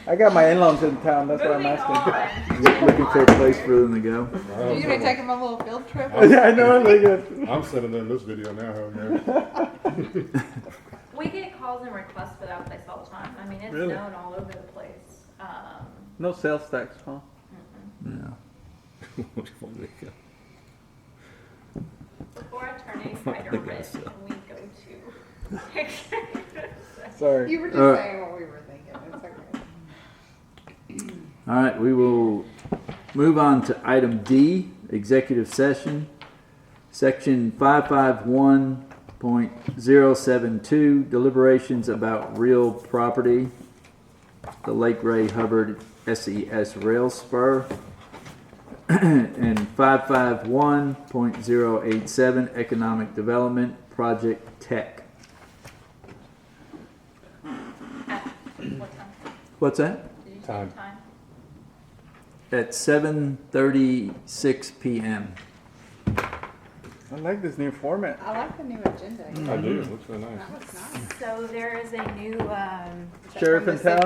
I got my in-laws in town. That's what I'm Moving asking. on. Looking for a place for them to go. You're gonna take them on a little field trip? Yeah, I know. Like it. I'm sending them this video now. Haven't I? We get calls and requests for that place all the time. I mean, it's Really? known all over the place. No sales tax, huh? Yeah. Before I turn inside or red, can we go to? Sorry. You were just saying what we were thinking. It's okay. All right, we will move on to item D, executive session. Section 551.072, deliberations about real property, the Lake Ray Hubbard SES Rail Spur. And 551.087, economic development, project tech. What time? What's that? Did you say Time. time? At 7:36 p.m. I like this new format. I like the new agenda. I do, it looks so nice. That looks nice. So there is a new, Sheriff in town.